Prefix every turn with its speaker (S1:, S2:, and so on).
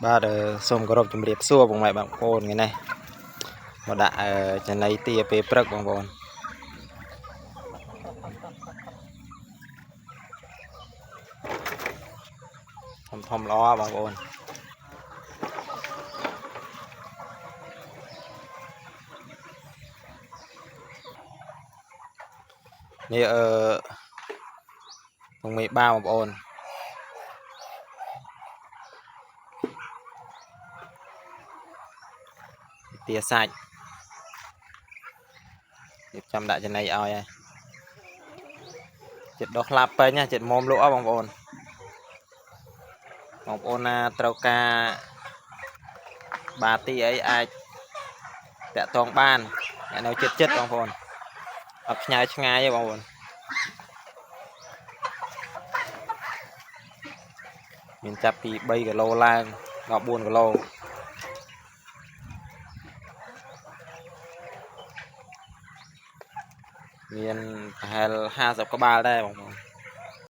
S1: បាទសូមគោរពជំរាបសួរបងប្អូនថ្ងៃនេះមកដាក់ចំណីទាពេលព្រឹកបងប្អូនធំល្អបងប្អូននេះបងមេបាបងប្អូនទាសាច់រៀបចំដាក់ចំណីឲ្យហើយចិត្តដោះខ្លាប់ពេញណាចិត្តមុំលក់បងប្អូនណាត្រូវការបាទីអីអាចតាក់ទងបាននៅចិត្តបងប្អូនអត់ផ្ញើឆ្ងាយទេបងប្អូនមានចាប់ពី3គីឡូឡើងដល់4គីឡូមានប្រហែល50ក្បាលដែរបងប្អូន